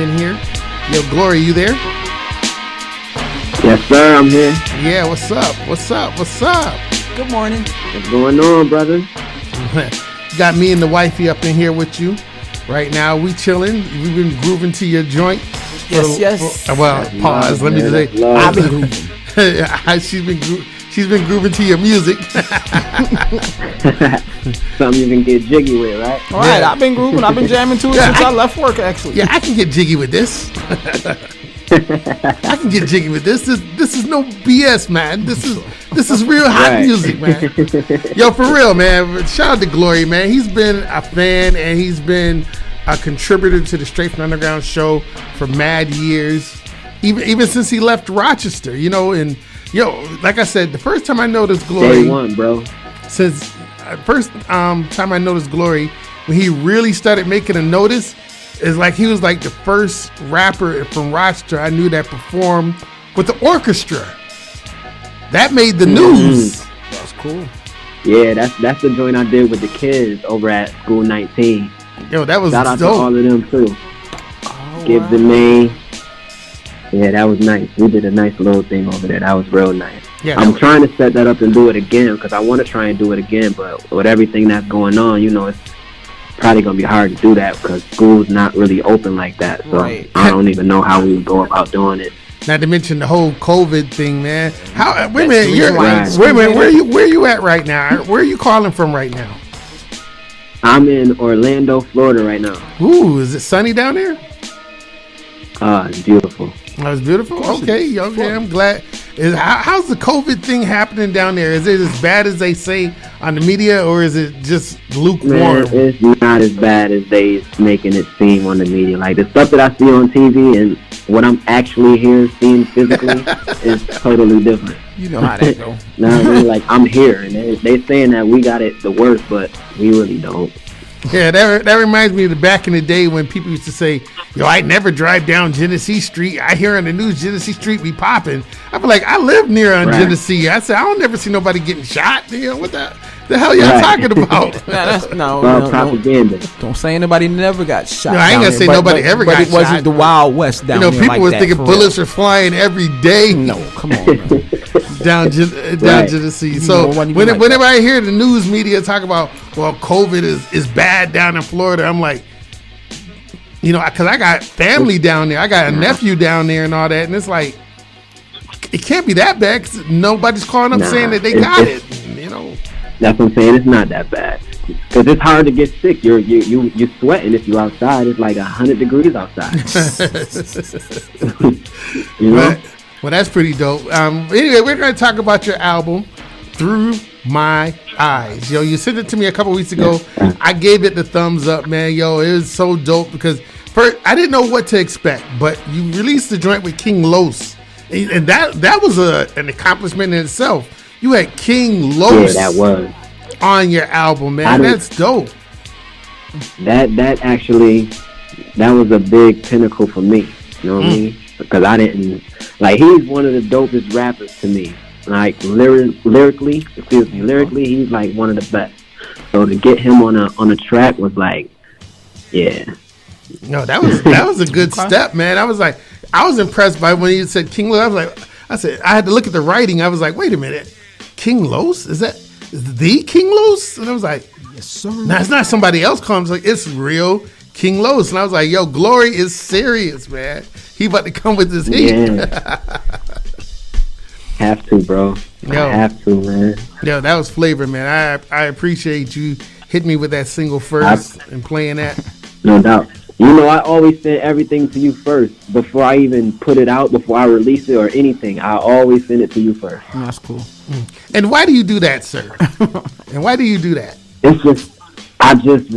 in here. Yo, Glory, you there? Yes, sir, I'm here. Yeah, what's up? What's up? What's up? Good morning. What's going on, brother? Got me and the wifey up in here with you. Right now, we chilling. We've been grooving to your joint. Yes. Well, pause. Let me say, I've been grooving. she's been grooving to your music. Something you can get jiggy with, right? All right, I've been grooving. I've been jamming to it since I left work, actually. Yeah, I can get jiggy with this. I can get jiggy with this. This is no BS, man. This is real hot music, man. Yo, for real, man. Shout out to Glory, man. He's been a fan and he's been a contributor to the Straight from Underground show for mad years, even since he left Rochester. You know, and like I said, the first time I noticed Glory, Day one, bro. Since first time I noticed Glory, when he really started making a notice. It's like he was like the first rapper from Rochester I knew that performed with the orchestra. That made the news. That's cool. Yeah, that's the joint I did with the kids over at School 19. Yo, that was Shout out dope. to all of them too. Oh, Gibbs and May. Yeah, that was nice. We did a nice little thing over there. That was real nice. Yeah, I'm trying to set that up and do it again because I want to try and do it again. But with everything that's going on, it's probably gonna be hard to do that because school's not really open like that. So right. I don't even know how we would go about doing it. Not to mention the whole COVID thing, man. Wait a Right. minute, where you at right now? Where are you calling from right now? I'm in Orlando, Florida right now. Ooh, is it sunny down there? It's beautiful. That was beautiful. Okay, I'm glad. How's the COVID thing happening down there? Is it as bad as they say on the media, or is it just lukewarm? Man, it's not as bad as they making it seem on the media. Like the stuff that I see on TV and what I'm actually here seeing physically is totally different. You know how that go. Like I'm here, and they saying that we got it the worst, but we really don't. Yeah, that reminds me of the back in the day when people used to say, yo, I never drive down Genesee Street. I hear on the news Genesee Street be popping. I be like, I live near on Genesee. I said, I don't never see nobody getting shot. What the hell y'all talking about? No, propaganda. Don't say anybody never got shot. No, I ain't gonna say nobody ever got shot. But it wasn't the Wild West down there. People was thinking bullets are flying every day. No, come on, man. down Genesee. So whenever I hear the news media talk about, well, COVID is bad down in Florida, I'm like, because I got family down there. I got a nephew down there and all that. And it's like, it can't be that bad because nobody's calling up saying that they got it. That's what I'm saying. It's not that bad. Because it's hard to get sick. You're sweating if you're outside. It's like 100 degrees outside. Well, that's pretty dope. Anyway, we're going to talk about your album, Through My Eyes. Yo, you sent it to me a couple weeks ago. I gave it the thumbs up, man. Yo, it was so dope because first I didn't know what to expect, but you released the joint with King Los, and that was an accomplishment in itself. You had King Los on your album, man. That's dope. That was a big pinnacle for me. You know what I mean? Because I didn't he's one of the dopest rappers to me. Like lyrically, he's like one of the best. So to get him on a track was like, yeah. No, that was a good step, man. I was impressed by when you said King Los. I had to look at the writing. I was like, wait a minute, King Los? Is the King Los? And I was like, yes, sir. No, it's not somebody else comes. Like, it's real King Los. And I was like, yo, Glory is serious, man. He about to come with his heat. Yeah. Have to, bro. I have to, man. Yo, that was flavor, man. I appreciate you hitting me with that single first and playing that. No doubt. I always send everything to you first before I even put it out, before I release it or anything. I always send it to you first. That's cool. And why do you do that, sir? And why do you do that? It's just, I just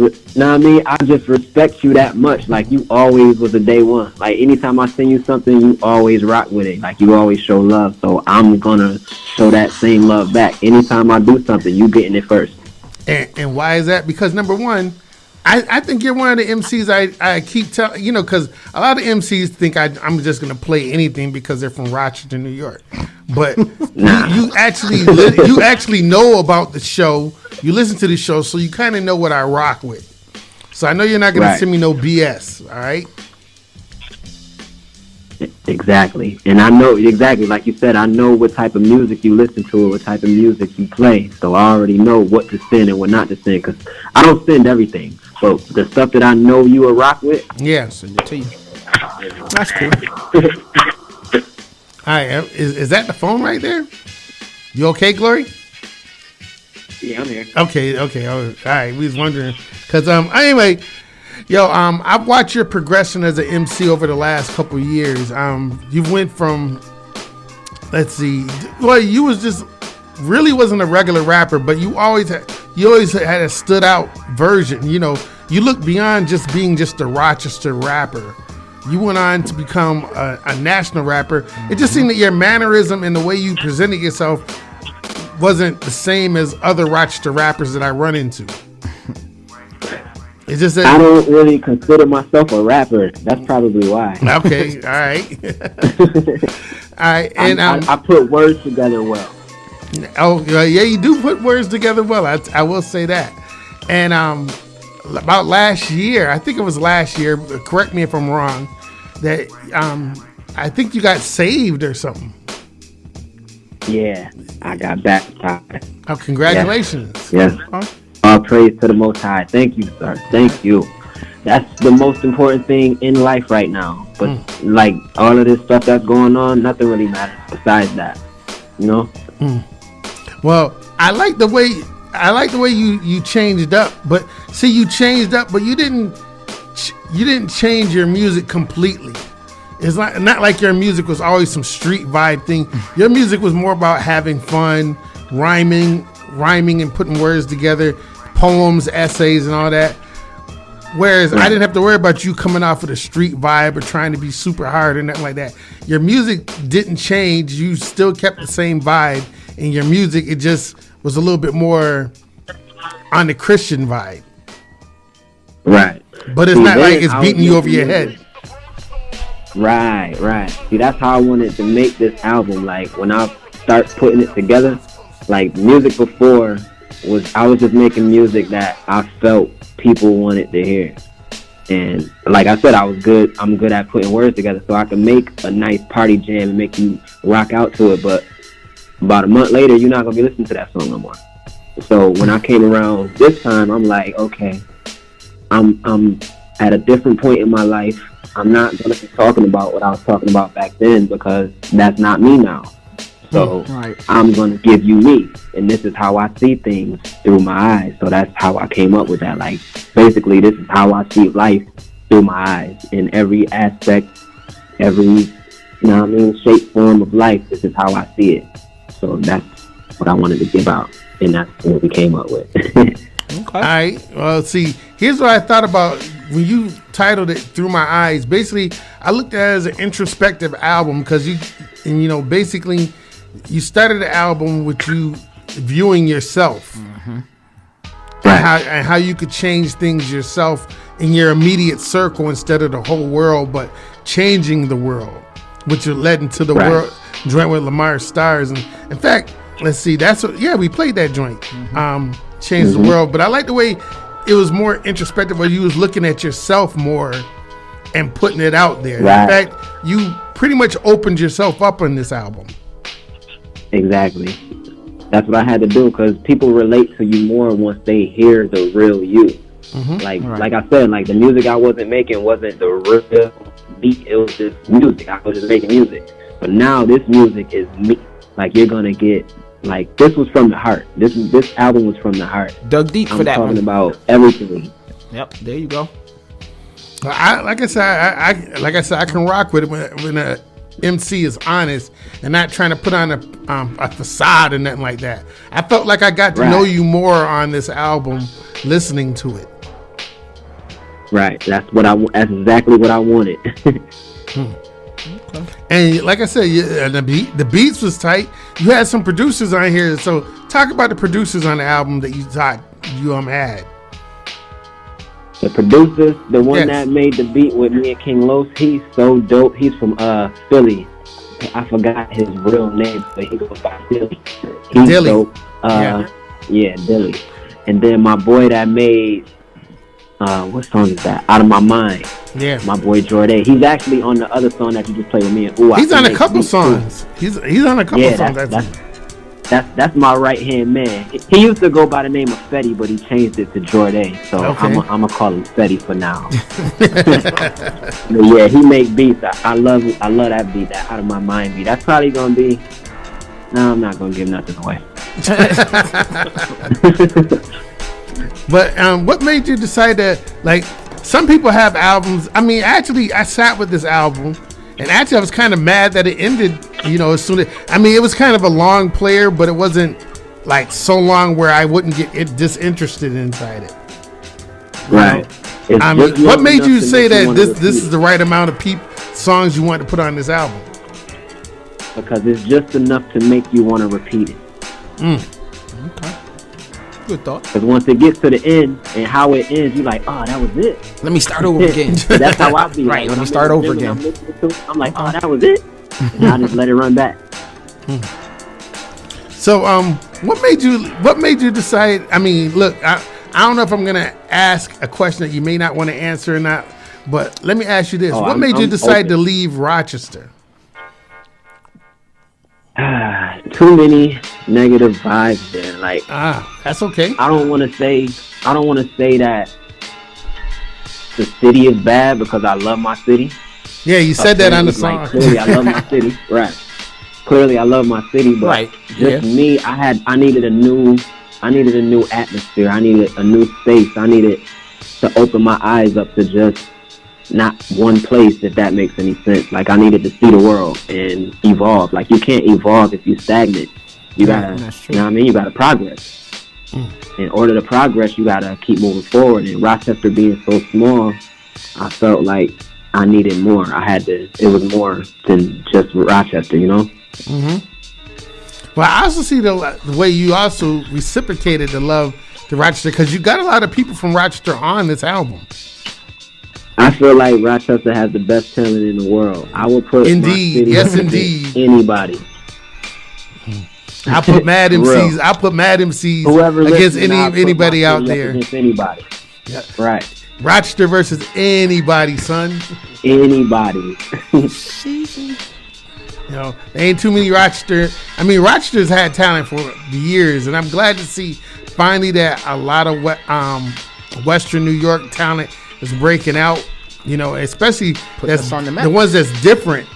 respect you that much. Like, you always was a day one. Like, anytime I send you something, you always rock with it. Like, you always show love. So I'm gonna show that same love back. Anytime I do something, you getting it first. And why is that? Because number one, I think you're one of the MCs I keep telling, because a lot of MCs think I'm just going to play anything because they're from Rochester, New York. But you actually know about the show. You listen to the show, so you kind of know what I rock with. So I know you're not going to send me no BS, all right? Exactly. And I know, exactly, like you said, I know what type of music you listen to, what type of music you play. So I already know what to send and what not to send, because I don't send everything. But the stuff that I know you will rock with, yeah, Send it to you. That's cool. All right, is that the phone right there? You okay, Glory? yeah, I'm here. Okay. All right. We was wondering because anyway, yo, I've watched your progression as an MC over the last couple of years. You went from, let's see, well, you was just really wasn't a regular rapper, but you always had a stood out version. You know, you look beyond just being just a Rochester rapper. You went on to become a national rapper. It just seemed that your mannerism and the way you presented yourself wasn't the same as other Rochester rappers that I run into. It's just that I don't really consider myself a rapper. That's probably why. Okay, all right. All right, and I put words together well. oh yeah, you do put words together well. I will say that. And about last year, I think it was last year. Correct me if I'm wrong. That I think you got saved or something. Yeah, I got baptized. Oh, congratulations! Yes. All praise to the Most High. Thank you, sir. Thank you. That's the most important thing in life right now. But like all of this stuff that's going on, nothing really matters besides that. You know? Well, I like the way you changed up. But see, you changed up, but you didn't change your music completely. It's not like your music was always some street vibe thing. Your music was more about having fun, rhyming and putting words together, poems, essays, and all that. Whereas I didn't have to worry about you coming off with a street vibe or trying to be super hard or nothing like that. Your music didn't change. You still kept the same vibe in your music. It just was a little bit more on the Christian vibe. Right. But it's not like it's beating you over your head. Right. See, that's how I wanted to make this album. Like, when I start putting it together, like, music before I was just making music that I felt people wanted to hear. And like I said, I'm good at putting words together, so I can make a nice party jam and make you rock out to it. But about a month later, you're not going to be listening to that song no more. So when I came around this time, I'm like, okay, I'm at a different point in my life. I'm not going to be talking about what I was talking about back then, because that's not me now. So I'm going to give you me, and this is how I see things through my eyes. So that's how I came up with that. Like, basically, this is how I see life through my eyes in every aspect, every, shape, form of life. This is how I see it. So that's what I wanted to give out, and that's what we came up with. Okay. All right. Well, see, here's what I thought about when you titled it "Through My Eyes." Basically, I looked at it as an introspective album because basically, you started the album with you viewing yourself, and how you could change things yourself in your immediate circle instead of the whole world, but changing the world, which led into the world joint with Lamar Stars. And in fact, let's see, we played that joint. Changed the world, but I like the way it was more introspective, where you was looking at yourself more and putting it out there. In fact, you pretty much opened yourself up on this album. Exactly. That's what I had to do, because people relate to you more once they hear the real you. Like I said, like, the music I wasn't making wasn't the real beat. It was just music. I was just making music. But now this music is me. Like, you're gonna get, like, this was from the heart. This album was from the heart. Dug deep for that one. I'm talking about everything. Yep, there you go. Like I said, I can rock with it when a MC is honest and not trying to put on a facade or nothing like that. I felt like I got to know you more on this album, listening to it. Right. That's exactly what I wanted. Okay. And like I said, the beats was tight. You had some producers on here, so talk about the producers on the album that you thought you had. The producers, the one that made the beat with me and King Los, he's so dope. He's from Philly. I forgot his real name, but he goes by Dilly. He's Dilly. dope. Yeah, Dilly. And then my boy that made what song is that? Out of My Mind. Yeah. My boy Jordan. He's actually on the other song that you just played with me. And he's on a couple songs. He's on a couple songs. That's my right hand man. He used to go by the name of Fetty, but he changed it to Jordan. So I'm gonna call him Fetty for now. Yeah, he make beats. I love that beat. That Out of My Mind beat. That's probably gonna be. No, I'm not gonna give nothing away. But what made you decide that? Like, some people have albums. I mean, actually, I sat with this album, and actually, I was kind of mad that it ended. You know, as soon as it was kind of a long player, but it wasn't like so long where I wouldn't get disinterested inside it. Right. I mean, what made you say that this is the right amount of songs you want to put on this album? Because it's just enough to make you want to repeat it. Okay. Good thought. Because once it gets to the end and how it ends, you're like, oh, that was it. Let me start over again. That's how I be. Right. Let me start over again. I'm like, oh, that was it. And I just let it run back. So, what made you decide? I mean, look, I don't know if I'm gonna ask a question that you may not want to answer or not, but let me ask you this: what made you decide to leave Rochester? Too many negative vibes there. Like, that's okay. I don't want to say that the city is bad because I love my city. Yeah, you said that on the song. Like, clearly, I love my city. Right. Clearly, I love my city, but me, I needed a new atmosphere. I needed a new space. I needed to open my eyes up to just not one place, if that makes any sense. Like, I needed to see the world and evolve. Like, you can't evolve if you're stagnant. You gotta, you know what I mean? You gotta progress. In order to progress, you gotta keep moving forward. And Rochester being so small, I felt like I needed more. It was more than just Rochester, you know? Well, I also see the way you also reciprocated the love to Rochester, because you got a lot of people from Rochester on this album. I feel like Rochester has the best talent in the world. I would put indeed, yes, indeed, anybody. I put mad MCs. I put mad MCs whoever against anybody out there. Against anybody. Yeah. Right. Rochester versus anybody, son. Anybody. You know, there ain't too many Rochester. I mean, Rochester's had talent for years, and I'm glad to see finally that a lot of Western New York talent is breaking out. You know, especially the ones that's different.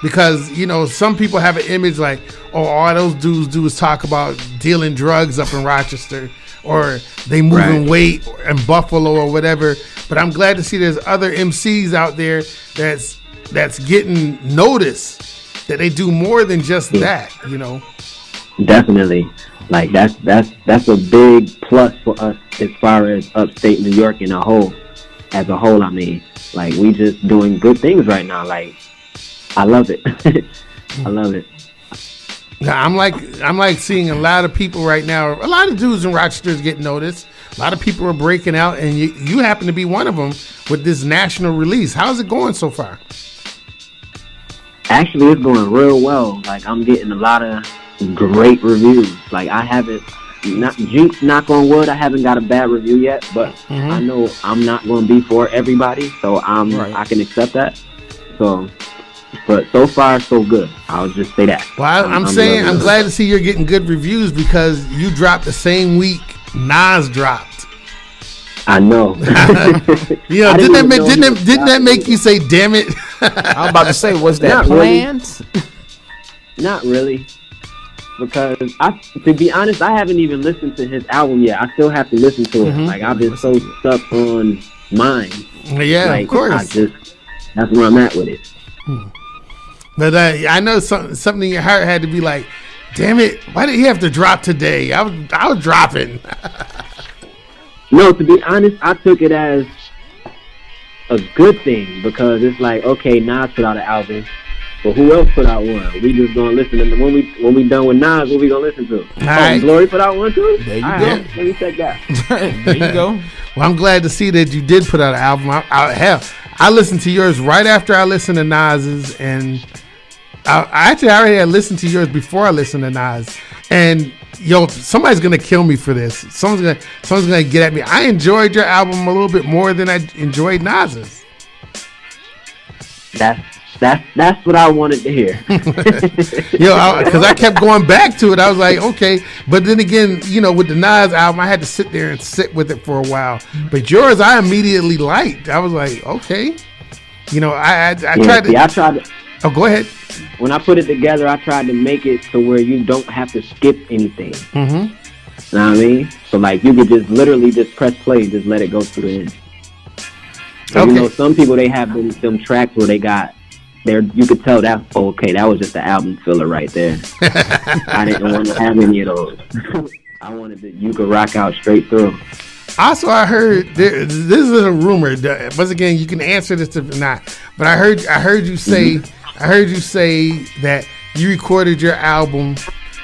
Because, you know, some people have an image like, oh, all those dudes do is talk about dealing drugs up in Rochester, or they moving weight in Buffalo or whatever. But I'm glad to see there's other MCs out there that's getting noticed, that they do more than just that, you know. Definitely. Like, that's a big plus for us as far as upstate New York as a whole. I mean, like, we just doing good things right now. Like, I love it. I love it. I'm like seeing a lot of people right now. A lot of dudes in Rochester is getting noticed. A lot of people are breaking out, and you happen to be one of them with this national release. How's it going so far? Actually, it's going real well. Like, I'm getting a lot of great reviews. Like, I haven't, knock on wood, I haven't got a bad review yet, but I know I'm not going to be for everybody, so I can accept that. So, but so far, so good. I'll just say that. Well, I'm glad to see you're getting good reviews, because you dropped the same week Nas dropped. I know. You know, didn't that make you say, "Damn it"? I was about to say, was that planned? Really. Not really, because to be honest, I haven't even listened to his album yet. I still have to listen to it. Like, I've been so stuck on mine. Yeah, like, of course. That's where I'm at with it. But I know something in your heart had to be like, damn it, why did he have to drop today? I was dropping. No, to be honest, I took it as a good thing, because it's like, okay, Nas put out an album, but who else put out one? We just gonna listen to them. When we done with Nas, what we gonna listen to? Right. Glory put out one too? There you go. Let me check that. There you go. Well, I'm glad to see that you did put out an album. I listened to yours right after I listened to Nas's, and I already had listened to yours before I listened to Nas. And yo, somebody's gonna kill me for this. Someone's gonna get at me. I enjoyed your album a little bit more than I enjoyed Nas's. That's what I wanted to hear. Yo, because I kept going back to it. I was like, okay, but then again, you know, with the Nas album, I had to sit there and sit with it for a while. But yours, I immediately liked. I was like, okay, you know, I tried to. I tried to. Oh, go ahead. When I put it together, I tried to make it to where you don't have to skip anything. Mm-hmm. You know what I mean? So like you could just literally just press play, and just let it go to the end. So, okay. You know, some people they have them tracks where they got there. You could tell that okay, that was just the album filler right there. I didn't want to have any of those. I wanted that you could rock out straight through. Also, I heard this is a rumor. Once again, you can answer this if not. But I heard you say. Mm-hmm. I heard you say that you recorded your album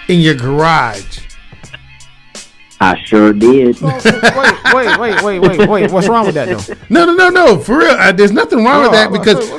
in your garage. I sure did. Wait. What's wrong with that, though? No. For real, there's nothing wrong with that because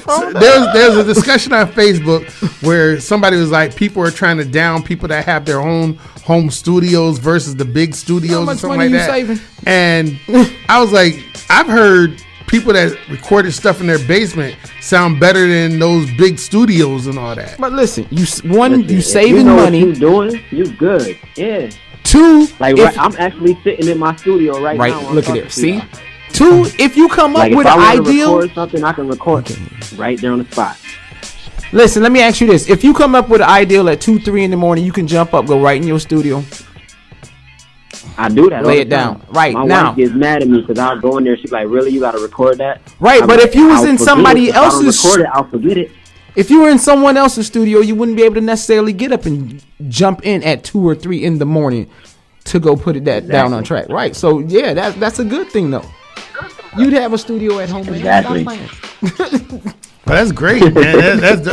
there's a discussion on Facebook where somebody was like, people are trying to down people that have their own home studios versus the big studios or something like that. Saving? And I was like, I've heard people that recorded stuff in their basement sound better than those big studios and all that. But listen, you saving you know money. What you doing? You good? Yeah. Two, like I'm actually sitting in my studio right now. Look at it. See. Two, if you come up with an ideal, record something I can record right there on the spot. Listen, let me ask you this: if you come up with an ideal at 2, 3 in the morning, you can jump up, go right in your studio. I do that. Lay it down right my now. My wife gets mad at me because I'll go in there. She's like, "Really, you got to record that?" Right, but if you was in somebody else's, record it, I'll forget it. If you were in someone else's studio, you wouldn't be able to necessarily get up and jump in at 2 or 3 in the morning to go put it down on track. Right. So yeah, that's a good thing though. You'd have a studio at home. Exactly. Well, that's great, man. That's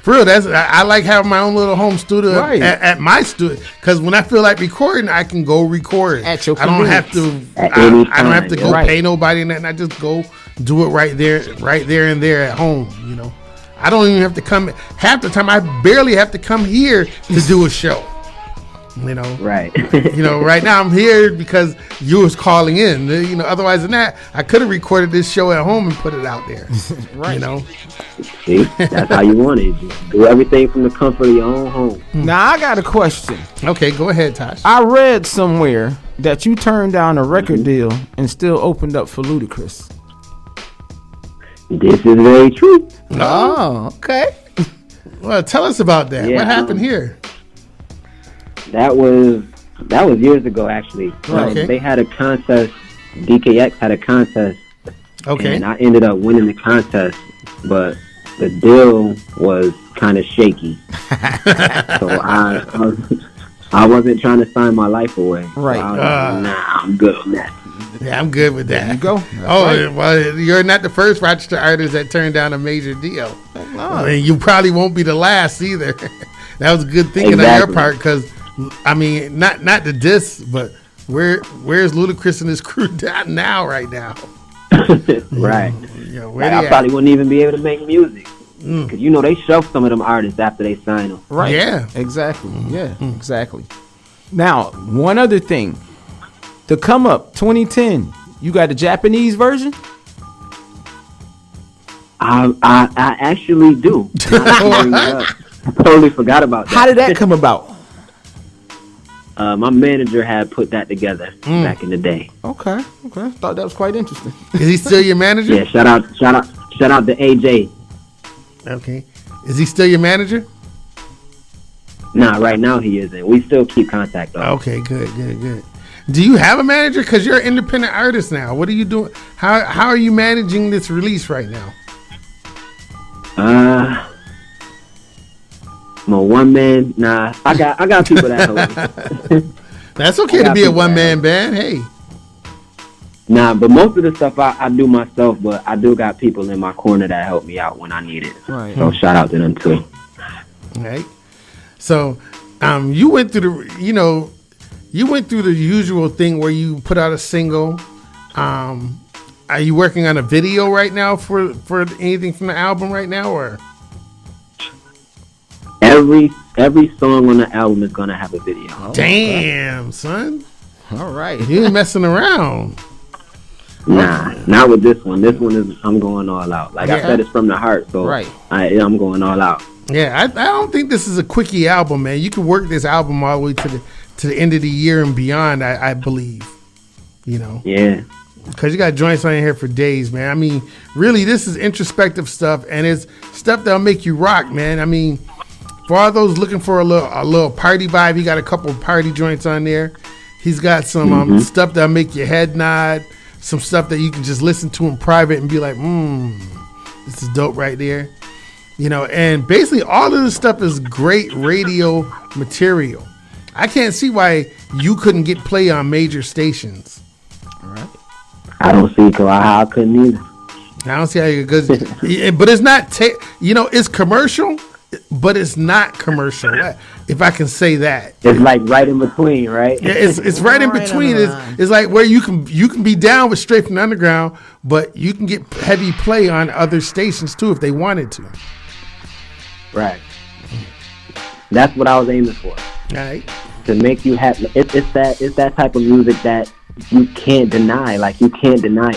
for real. I like having my own little home studio at my studio because when I feel like recording, I can go record. At your I don't have to. I don't have to go pay nobody, and I just go do it right there and there at home. You know, I don't even have to come. Half the time, I barely have to come here to do a show. You know, right? You know, right now I'm here because you was calling in. You know, otherwise than that, I could have recorded this show at home and put it out there. Right? You know, see, that's how you want it. Just do everything from the comfort of your own home. Now I got a question. Okay, go ahead, Tosh. I read somewhere that you turned down a record deal and still opened up for Ludacris. This is very true. Oh, okay. Well, tell us about that. What happened here? That was years ago, actually. Okay. They had a contest. DKX had a contest. Okay. And I ended up winning the contest, but the deal was kind of shaky. So I wasn't trying to sign my life away. Right. So I was like, nah, I'm good on that. Yeah, I'm good with that. There you go. Well, you're not the first Rochester artist that turned down a major deal. No. And you probably won't be the last either. That was a good thinking on your part because, I mean, not the diss, but where's Ludacris and his crew down now right now? Right. Yeah, I probably wouldn't even be able to make music. Because, you know, they shelf some of them artists after they sign them. Right. Yeah. Exactly. Yeah, exactly. Now, one other thing. The Come Up 2010, you got the Japanese version? I actually do. I totally forgot about that. How did that come about? My manager had put that together back in the day. Okay. Thought that was quite interesting. Is he still your manager? Yeah, shout out to AJ. Okay. Is he still your manager? Nah, right now he isn't. We still keep contact though. Okay, good. Do you have a manager? Because you're an independent artist now. What are you doing? How are you managing this release right now? I'm a one man. Nah, I got people that help me. That's okay to be a one man band. Hey. Nah, but most of the stuff I do myself, but I do got people in my corner that help me out when I need it. Right. So shout out to them too. All right. So, you went through the usual thing where you put out a single. Are you working on a video right now for anything from the album right now, or? Every song on the album is gonna have a video. Oh, damn, son. All right. You ain't messing around. Nah, not with this one. This one is I'm going all out. Like I said, it's from the heart, so right. I'm going all out. Yeah, I don't think this is a quickie album, man. You can work this album all the way to the end of the year and beyond. I believe, you know. Yeah. Because you got joints on here for days, man. I mean, really, this is introspective stuff, and it's stuff that'll make you rock, man. I mean, for all those looking for a little party vibe, he got a couple of party joints on there. He's got some stuff that'll make your head nod. Some stuff that you can just listen to in private and be like, this is dope right there. You know, and basically all of this stuff is great radio material. I can't see why you couldn't get play on major stations. All right. I don't see how I couldn't either. I don't see how you could. But it's not, it's commercial, but it's not commercial. If I can say that, it's like right in between, right? Yeah, it's right in between. It's like where you can be down with Straight from the Underground, but you can get heavy play on other stations too if they wanted to. Right. That's what I was aiming for. All right. To make you happy. It's that type of music that you can't deny. Like you can't deny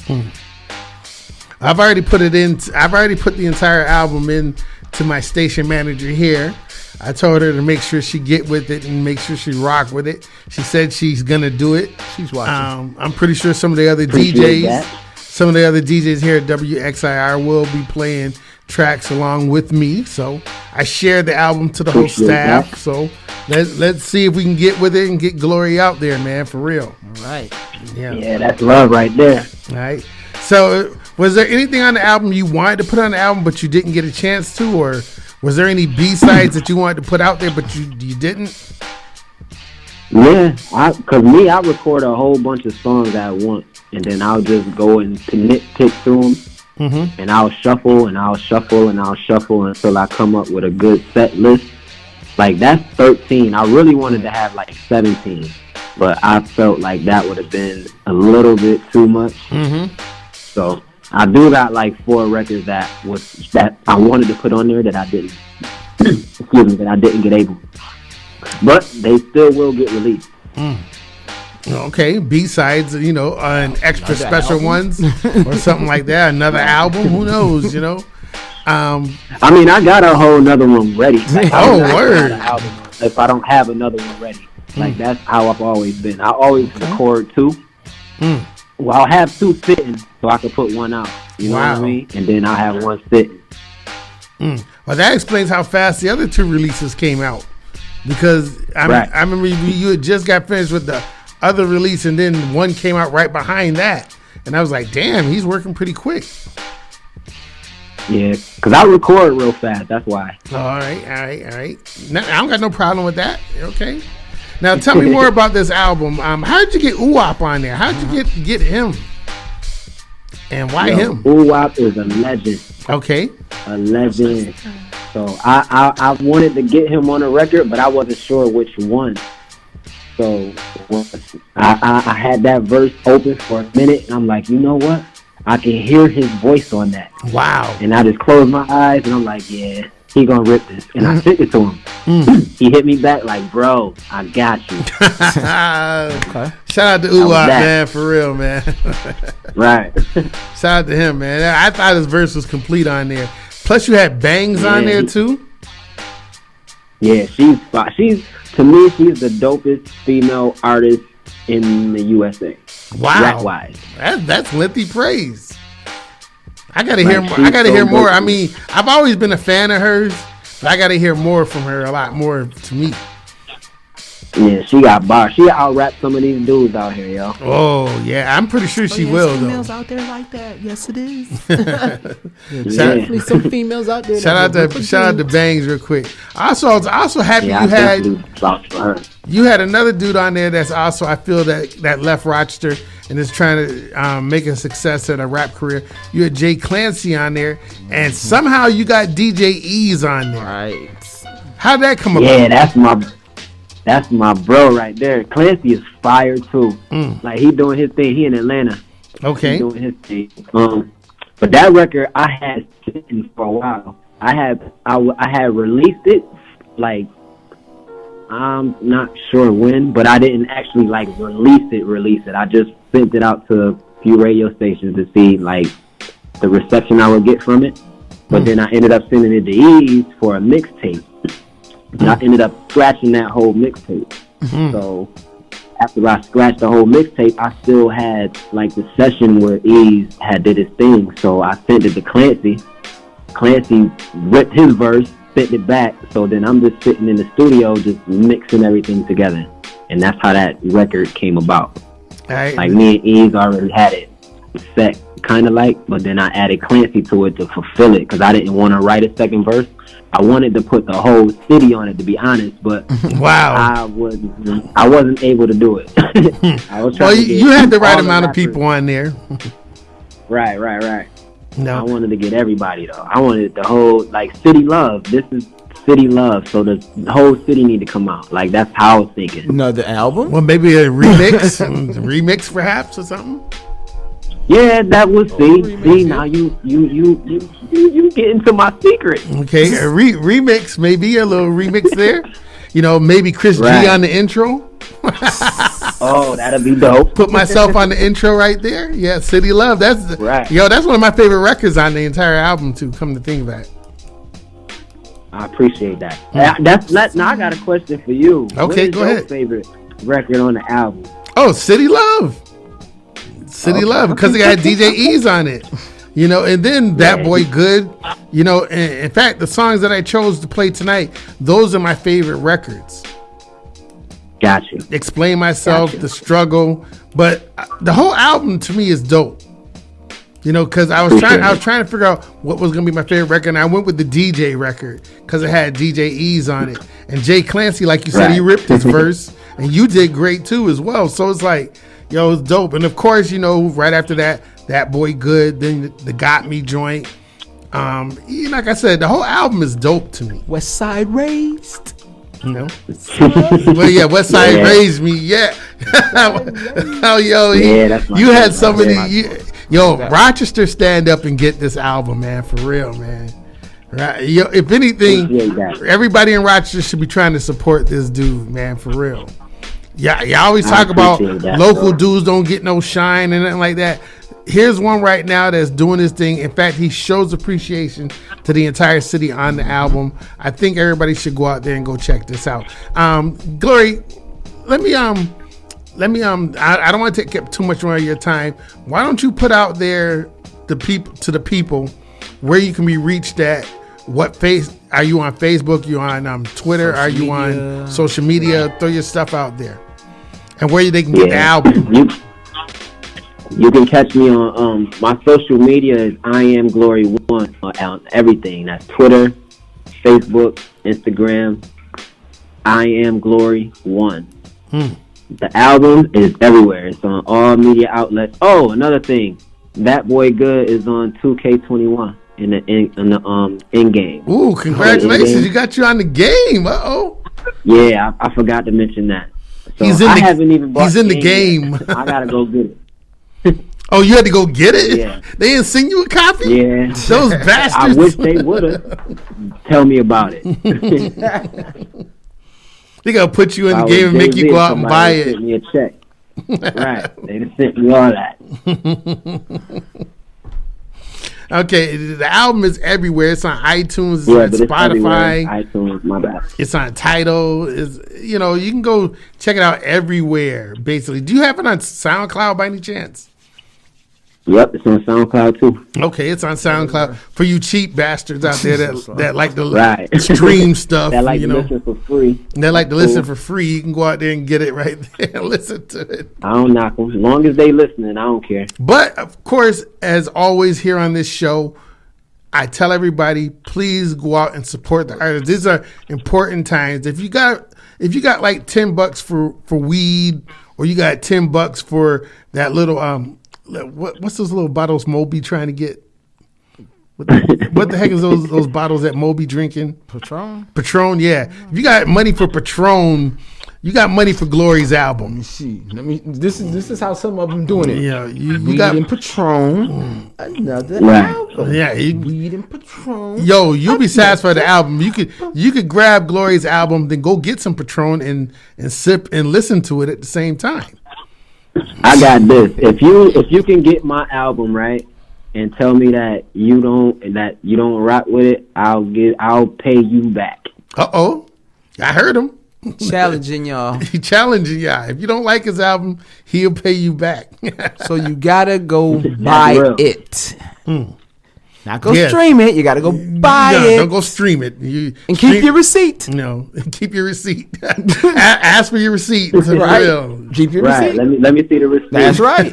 it. I've already put it in. I've already put the entire album in to my station manager here. I told her to make sure she get with it and make sure she rock with it. She said she's gonna do it. She's watching. I'm pretty sure some of the other DJs here at WXIR will be playing tracks along with me. So I shared the album to the whole staff. That. So let's see if we can get with it and get Glory out there, man, for real. All right. Yeah, that's love right there. All right. So was there anything on the album you wanted to put on the album but you didn't get a chance to, or was there any B-sides that you wanted to put out there but you didn't? Yeah, because I record a whole bunch of songs at once, and then I'll just go and nitpick through them, and I'll shuffle and I'll shuffle and I'll shuffle until I come up with a good set list. Like that's 13. I really wanted to have like 17, but I felt like that would have been a little bit too much. So I do got like 4 records that I wanted to put on there that I didn't. that I didn't get able. But they still will get released. Okay, B-sides, and extra special ones or something like that. Another album, who knows, I mean, I got a whole another one ready. Like, word. If I don't have another one ready. Like, that's how I've always been. I always record 2. Well, I'll have 2 sitting so I can put one out. You know what I mean? And then I'll have 1 sitting. Well, that explains how fast the other 2 releases came out. Because I remember you had just got finished with the other release, and then one came out right behind that. And I was like, damn, he's working pretty quick. Yeah, because I record real fast. That's why. All right. Now, I don't got no problem with that. Okay. Now, tell me more about this album. How did you get Uwap on there? How did you get him? And why him? Uwap is a legend. Okay. A legend. So I wanted to get him on a record, but I wasn't sure which one. So I had that verse open for a minute, and I'm like, you know what? I can hear his voice on that. Wow. And I just closed my eyes, and I'm like, yeah, he gonna rip this. And I sent it to him. He hit me back like, bro, I got you. Okay. Shout out to Uwap, man, for real, man. Right. Shout out to him, man. I thought his verse was complete on there. Plus, you had Bangs on there too. Yeah, she's to me, she's the dopest female artist in the USA. Wow, rap-wise. That's lengthy praise. I gotta hear more. I gotta hear more. I mean, I've always been a fan of hers, but I gotta hear more from her. A lot more to me. Yeah, she got bars. She out-rap some of these dudes out here, yo. Oh, yeah. I'm pretty sure she will, though. Females out there like that. Yes, it is. Definitely some females out there. Shout out to Bangs real quick. Also happy you had another dude on there that's also, I feel, that left Rochester and is trying to make a success at a rap career. You had Jay Clancy on there, and somehow you got DJ Ease on there. Right. How'd that come about? Yeah, that's my bro right there. Clancy is fire too. Like he doing his thing. He in Atlanta. Okay. He doing his thing. But that record I had sitting for a while, I had released it, like, I'm not sure when, but I didn't actually like release it. I just sent it out to a few radio stations to see like the reception I would get from it. But then I ended up sending it to Ease for a mixtape. And I ended up scratching that whole mixtape. So after I scratched the whole mixtape, I still had like the session where Ease had did his thing. So I sent it to Clancy. Clancy ripped his verse, sent it back. So then I'm just sitting in the studio just mixing everything together. And that's how that record came about. Like me and Ease already had it set, kind of like, but then I added Clancy to it to fulfill it because I didn't want to write a second verse. I wanted to put the whole city on it, to be honest, but I wasn't able to do it. I was trying you had the right amount of people on there. Right. No, I wanted to get everybody though. I wanted the whole like City Love. This is City Love, so the whole city need to come out. Like that's how I was thinking. Another album? Well, maybe a remix, remix perhaps or something. Yeah, that was see. Now you get into my secret. Okay, a remix, maybe a little remix there. You know, maybe Chris G on the intro. Oh, that'd be dope. Put myself on the intro right there. Yeah, City Love. That's that's one of my favorite records on the entire album too. Come to think of that. I appreciate that. Now I got a question for you. Okay, go ahead. Your favorite record on the album? Oh, City Love. City Love, because it got DJ Ease on it. You know, and then That Boy Good. You know, in fact, the songs that I chose to play tonight, those are my favorite records. Gotcha. Explain Myself, The Struggle, but the whole album to me is dope. You know, because I was trying to figure out what was gonna be my favorite record, and I went with the DJ record because it had DJ Ease on it, and Jay Clancy, like you said, he ripped his verse, and you did great too as well. So it's like, yo, it's dope. And of course, you know, right after That Boy Good, then the Got Me joint. Like I said, the whole album is dope to me. West Side Raised. You know, well, yeah, West Side Raised Me, yeah. Oh, yo, you had some of the, Rochester stand up and get this album, man, for real, man. Right, yo, if anything, everybody in Rochester should be trying to support this dude, man, for real. Yeah, you always talk about local dudes don't get no shine and nothing like that. Here's one right now that's doing his thing. In fact, he shows appreciation to the entire city on the album. I think everybody should go out there and go check this out. Glory, let me I don't want to take up too much more of your time. Why don't you put out there the people where you can be reached at? What are you on Facebook? You on Twitter? Are you on social media? Throw your stuff out there, and where they can get the album. You can catch me on my social media is I Am Glory 1 on everything. That's Twitter, Facebook, Instagram. I Am Glory 1. The album is everywhere. It's on all media outlets. Oh, another thing, That Boy Good is on 2K21 in the in game. Ooh, congratulations! You got you on the game. Yeah, I forgot to mention that. So he's in the game. I gotta go get it. Oh, you had to go get it? Yeah. They didn't send you a copy? Yeah. Those bastards. I wish they would have. Tell me about it. They got to put you in the game and make you go out and buy it. Sent me a check. Right. They just sent me all that. Okay. The album is everywhere. It's on iTunes. It's on Spotify. iTunes, my bad. It's on Tidal. You can go check it out everywhere, basically. Do you have it on SoundCloud by any chance? Yep, it's on SoundCloud too. Okay, it's on SoundCloud for you cheap bastards out there that like to stream stuff. That like to listen for free. They like to listen for free. You can go out there and get it right there and listen to it. I don't knock them. As long as they listening, I don't care. But, of course, as always here on this show, I tell everybody, please go out and support the artists. These are important times. If you got like $10 for weed, or you got $10 for that little what's those little bottles Moby trying to get? What the heck is those bottles that Moby drinking? Patron, yeah. If you got money for Patron, You got money for Glory's album. See, this is how some of them doing it. Yeah, you Weed got and Patron, another Right. album. Yeah, Weed and Patron. Yo, you'll be satisfied with the album. You could grab Glory's album, then go get some Patron and sip and listen to it at the same time. I got this. If you can get my album right and tell me that you don't rock with it, I'll pay you back. Uh-oh. I heard him. Challenging y'all. He challenging y'all. If you don't like his album, he'll pay you back. So you gotta go buy real. it. Not go Yes. stream it. You gotta go buy No, it. don't go stream it. And keep your receipt. No, keep your receipt. Ask for your receipt. For Right. real. Keep your Right. receipt. Let me see the receipt. That's right.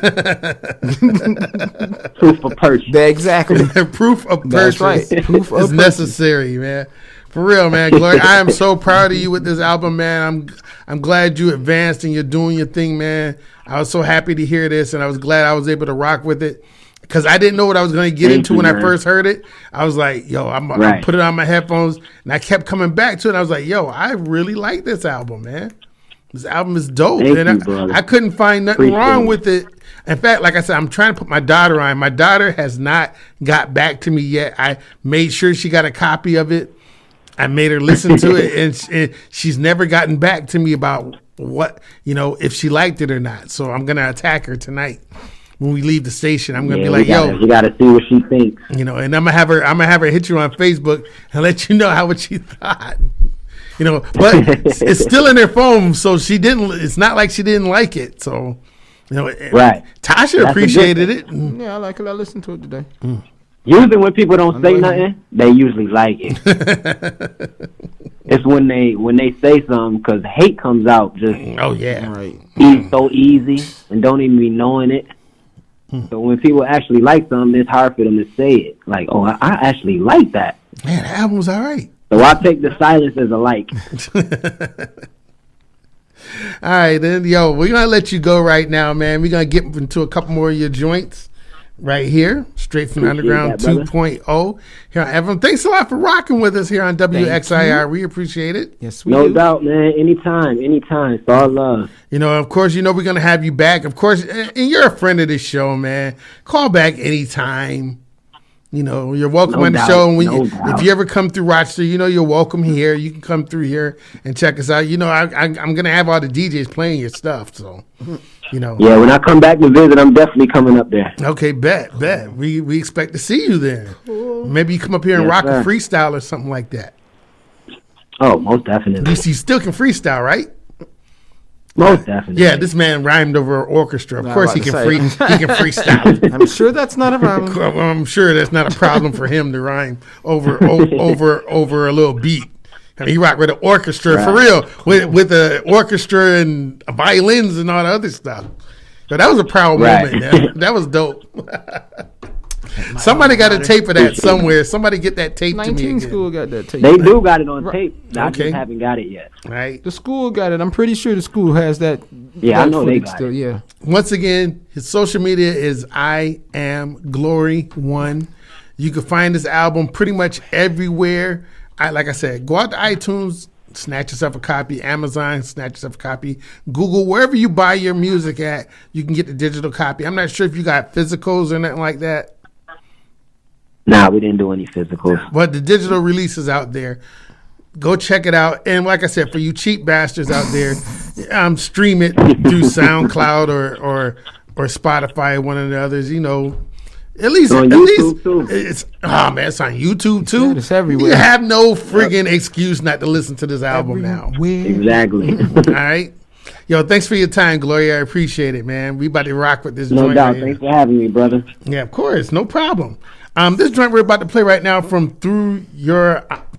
Proof of purchase. Exactly. Proof of That's purchase right. Proof of is purchase. necessary, man. For real, man. Glory, I am so proud of you with this album, man. I'm glad you advanced and you're doing your thing, man. I was so happy to hear this, and I was glad I was able to rock with it. Because I didn't know what I was going to get Thank into you, when I man. first heard it. I was like, yo, I'm put it on my headphones. And I kept coming back to it. And I was like, yo, I really like this album, man. This album is dope. Thank And you, brother. I couldn't find nothing Appreciate wrong it. with it. In fact, like I said, I'm trying to put my daughter on. My daughter has not got back to me yet. I made sure she got a copy of it. I made her listen to it. And she's never gotten back to me about what, if she liked it or not. So I'm going to attack her tonight. When we leave the station, I'm gonna be like, you gotta see what she thinks. and I'm gonna have her hit you on Facebook and let you know what she thought. But it's still in her phone, so she didn't. It's not like she didn't like it. So, Right. Tasha That's appreciated a it. Yeah, I like it. I listened to it today. Usually when people don't say know. nothing, they usually like it. It's when they say something, because hate comes out just Oh yeah, All right. so easy and don't even be knowing it. So when people actually like something, it's hard for them to say it. Like, oh, I actually like that. man, the album was all right. So I take the silence as a like. All right, then, we're gonna let you go right now, man. We're gonna get into a couple more of your joints right here, straight from Appreciate Underground that, brother. 2.0 here on Evan. Thanks a lot for rocking with us here on WXIR. We appreciate it. Yes, we No do. doubt, man. Anytime. It's all love. Of course, we're going to have you back. Of course, and you're a friend of this show, man. Call back anytime. You're welcome No on the doubt, show. And no doubt. if you ever come through Rochester, you're welcome here. You can come through here and check us out. I'm going to have all the DJs playing your stuff. So, Yeah, when I come back to visit, I'm definitely coming up there. Okay, bet. We expect to see you there. Maybe you come up here and Yes, rock sir. a freestyle or something like that. Oh, most definitely. You still can freestyle, right? Most definitely. Yeah, this man rhymed over an orchestra. Of I course, he was can about to he can freestyle. I'm sure that's not a problem. Well, I'm sure that's not a problem for him to rhyme over a little beat. I mean, he rocked with an orchestra for real, with the orchestra and violins and all the other stuff. So that was a proud moment. Man. That was dope. Somebody got a tape of that somewhere. Somebody get that tape to me 19 again. school got that tape. They do got it on tape. I Okay. just haven't got it yet. Right. The school got it. I'm pretty sure the school has that. Yeah, I that know they footage got still. it. Yeah. Once again, his social media is I am Glory One. You can find this album pretty much everywhere. Like I said, go out to iTunes, snatch yourself a copy. Amazon, snatch yourself a copy. Google, wherever you buy your music at, you can get the digital copy. I'm not sure if you got physicals or nothing like that, Nah, we didn't do any physicals. but the digital release is out there. Go check it out. And like I said, for you cheap bastards out there, stream it through SoundCloud or Spotify, one of the others. At least On YouTube, too. it's it's on YouTube too. Yeah, it's everywhere. You have no friggin' excuse not to listen to this album now. Exactly. All right. Thanks for your time, Gloria. I appreciate it, man. We about to rock with this No joint. doubt. right here. Thanks for having me, brother. Yeah, of course, no problem. This joint we're about to play right now from Through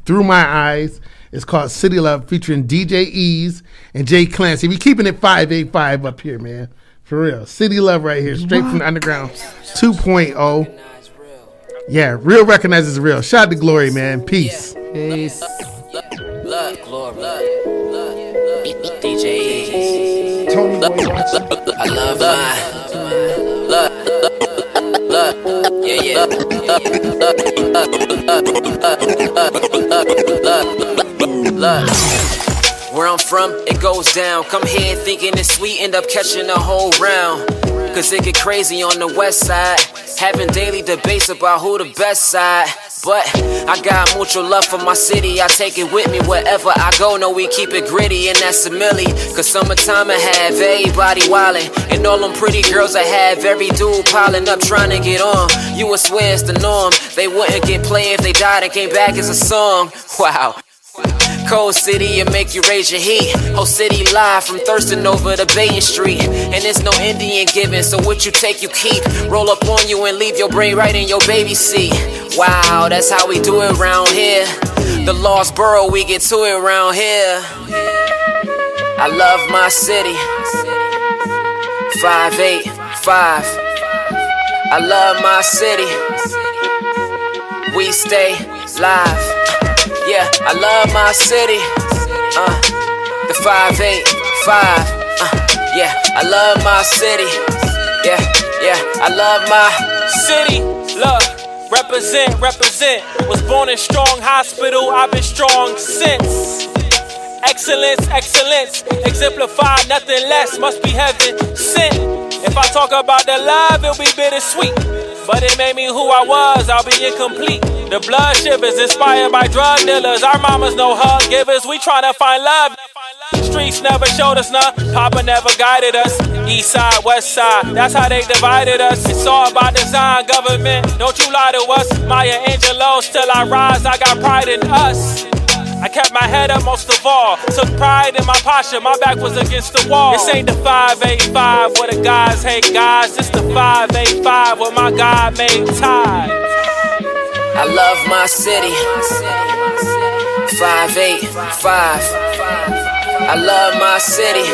My Eyes is called City Love, featuring DJ Ease and Jay Clancy. We keeping it 585 up here, man. For real, City Love right here, straight from the Underground 2.0. Yeah, real recognizes real. Shout out to Glory, man. Peace. Peace. Look, glory, look, DJs. Tony Boy Watson. I love mine. Look, yeah. Look. Where I'm from, it goes down. Come here thinking it's sweet, end up catching a whole round. Cause it get crazy on the west side. Having daily debates about who the best side. But I got mucho love for my city. I take it with me wherever I go. No, we keep it gritty and that's a milli. Cause summertime I have everybody wildin'. And all them pretty girls I have every dude piling up trying to get on. You would swear it's the norm. They wouldn't get played if they died and came back as a song. Wow. Cold city and make you raise your heat. Whole city live from Thurston over to Bayon Street. And it's no Indian giving, so what you take you keep. Roll up on you and leave your brain right in your baby seat. Wow, that's how we do it around here. The lost borough, we get to it around here. I love my city. 585. I love my city. We stay live. Yeah, I love my city. The 585. Yeah, I love my city. Yeah, I love my city. Look, represent. Was born in Strong Hospital, I've been strong since. Excellence. Exemplify nothing less. Must be heaven sent. If I talk about the love, it'll be bittersweet. But it made me who I was, I'll be incomplete. The blood shivers inspired by drug dealers. Our mamas no hug givers, we tryna find love. Streets never showed us none, Papa never guided us. East side, west side, that's how they divided us. It's all by design, government, don't you lie to us. Maya Angelou, still I rise, I got pride in us. I kept my head up most of all. Took pride in my posture, my back was against the wall. This ain't the 585 where the guys hate guys. This the 585 where my God made ties. I love my city. 585. I love my city.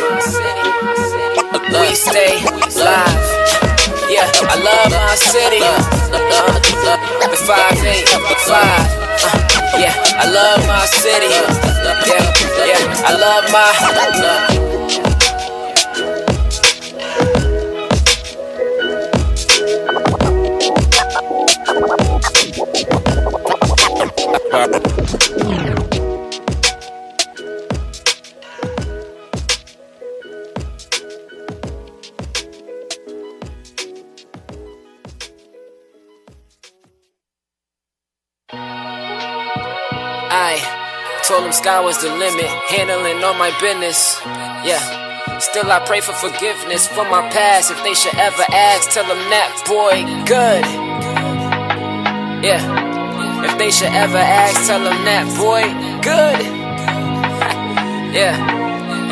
We stay live. Yeah, I love my city. The 585. Yeah, I love my city. Yeah, I love my. Told him sky was the limit, handling all my business. Yeah, still I pray for forgiveness for my past. If they should ever ask, tell them that boy good. Yeah, if they should ever ask, tell them that boy good. Yeah,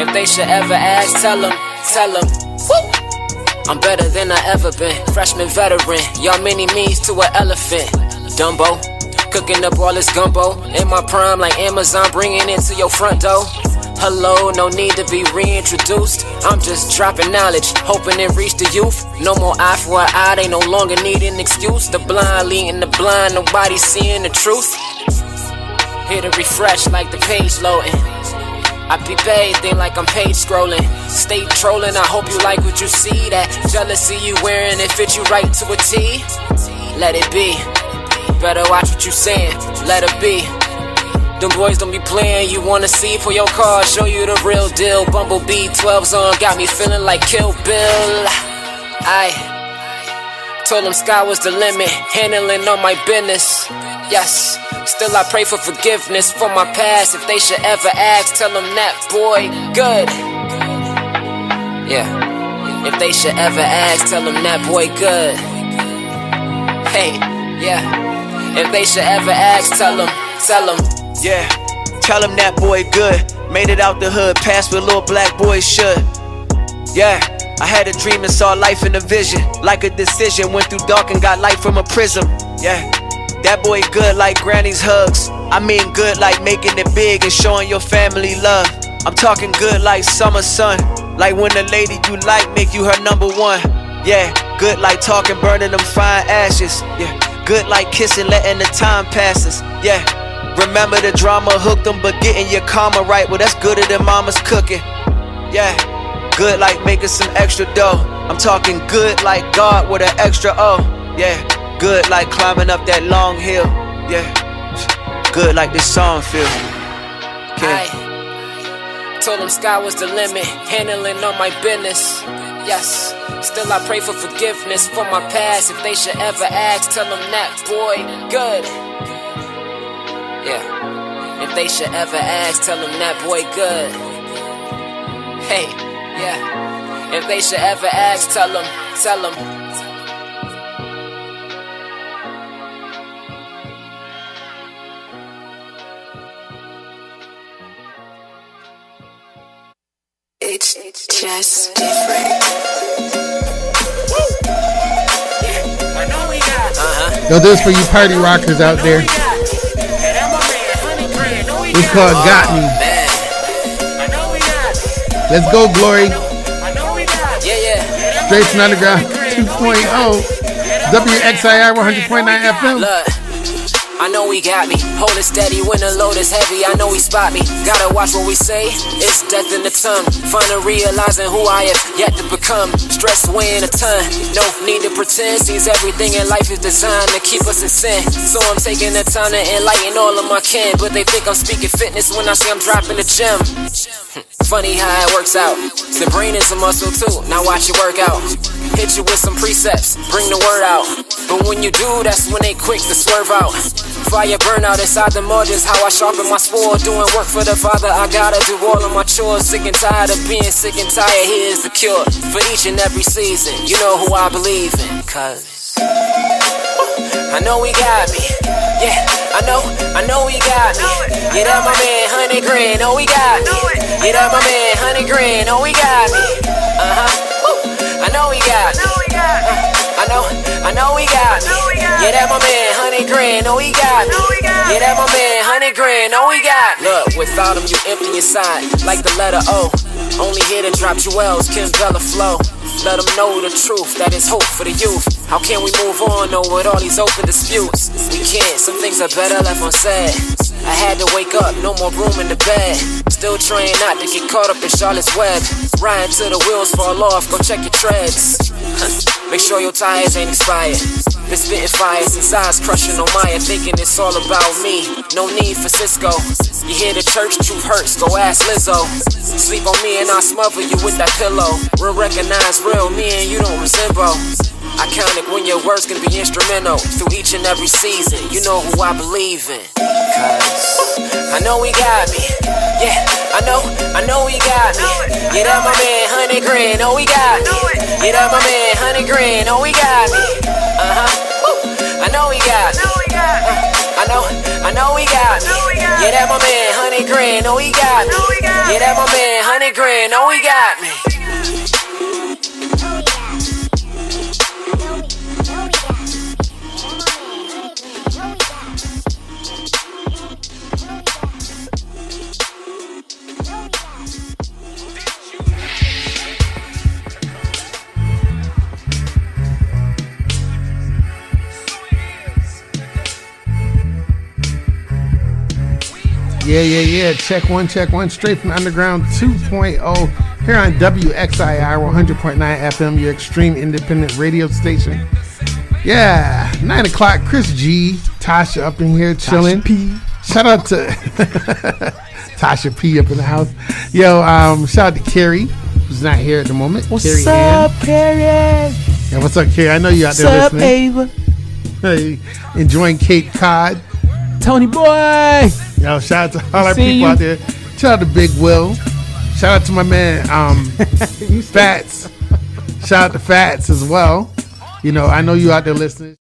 if they should ever ask, tell them. Woo! I'm better than I ever been, freshman veteran. Y'all mini me's to an elephant, Dumbo. Cooking up all this gumbo in my prime like Amazon, bringing it to your front door. Hello, no need to be reintroduced. I'm just dropping knowledge, hoping it reach the youth. No more eye for an eye, they no longer need an excuse. The blind leading the blind, nobody seeing the truth. Here to refresh like the page loading. I be bathing like I'm page scrolling. Stay trolling, I hope you like what you see. That jealousy you wearing, it fit you right to a T. Let it be. Better watch what you saying, let it be. Them boys don't be playing, you wanna see for your car, show you the real deal. Bumblebee 12's on, got me feeling like Kill Bill. I told them sky was the limit, handling all my business. Yes, still I pray for forgiveness for my past. If they should ever ask, tell them that boy good. Yeah, if they should ever ask, tell them that boy good. Hey, yeah. If they should ever ask, tell them. Yeah, tell them that boy good. Made it out the hood, past where little black boys should. Yeah, I had a dream and saw life in a vision. Like a decision, went through dark and got light from a prism. Yeah, that boy good like granny's hugs. I mean good like making it big and showing your family love. I'm talking good like summer sun. Like when the lady you like make you her number one. Yeah, good like talking, burning them fine ashes. Yeah. Good like kissing, letting the time passes. Yeah, remember the drama, hooked them, but getting your karma right. Well, that's gooder than mama's cooking. Yeah, good like making some extra dough. I'm talking good like God with an extra O. Yeah, good like climbing up that long hill. Yeah, good like this song feel. Okay. Told them sky was the limit, handling all my business. Yes, still I pray for forgiveness for my past. If they should ever ask, tell them that boy good. Yeah, if they should ever ask, tell them that boy good. Hey, yeah, if they should ever ask, tell them. It's just different. Yo, this for you party rockers out there. It's called Got Me. Let's go, Glory. Straight from Underground 2.0. WIXR 100.9 FM. Look, I know he got me. Hold it steady when the load is heavy. I know he spot me. Gotta watch what we say. It's death in the tongue. Finally realizing who I have yet to become. Stress weighing a ton. No need to pretend. Seems everything in life is designed to keep us in sin. So I'm taking the time to enlighten all of my kin. But they think I'm speaking fitness when I say I'm dropping the gym. Funny how it works out. The brain is a muscle too. Now watch it work out. Hit you with some precepts. Bring the word out. But when you do, that's when they quick to swerve out. Fire burnout inside the mud is how I sharpen my sword. Doing work for the Father, I gotta do all of my chores. Sick and tired of being sick and tired. Here's the cure for each and every season. You know who I believe in, cause I know he got me. Yeah, I know he got me. Yeah, that my man, 100 grand. Oh, he got me. Yeah, that my man, 100 grand. Oh, he got me. I know he got me. I know he got me. Yeah, that my man, 100 grand. Oh, he got me. Yeah, that my man, 100 grand. Oh, he got me. Look, without him, you empty inside like the letter O. Only here to drop jewels, Kim Bella flow. Let them know the truth, that is hope for the youth. How can we move on, though, with all these open disputes? We can't, some things are better left unsaid. I had to wake up, no more room in the bed. Still trying not to get caught up in Charlotte's web. Riding till the wheels fall off, go check your treads. Make sure your tires ain't expired. Been spitting fire since I was crushing on Maya, thinking it's all about me. No need for Cisco. You hear the church, truth hurts, go ask Lizzo. Sleep on me and I'll smother you with that pillow. Real recognize real, me and you don't resemble. I count it when your words can be instrumental through each and every season. You know who I believe in, cause I know he got me. Yeah, I know he got me. Yeah, that my man, 100 grand. Oh, he got me. Yeah, that my man, 100 grand. Oh, he got me. I know he got me. I know he got me. Yeah, that my man, 100 grand. Oh, he got me. Yeah, that my man, 100 grand. Oh, he got me. Yeah. Check one. Straight from Underground 2.0 here on WIXR 100.9 FM, your extreme independent radio station. Yeah, 9 o'clock. Chris G, Tasha up in here chilling. P. Shout out to Tasha P up in the house. Yo, shout out to Carrie, who's not here at the moment. What's Carrie up, Ann. Carrie? Yeah, what's up, Carrie? I know you out there What's listening. up, Ava? Hey, enjoying Cape Cod. Tony boy. Yo, shout out to all our people out there. Shout out to Big Will. Shout out to my man, Fats. Shout out to Fats as well. You know, I know you out there listening.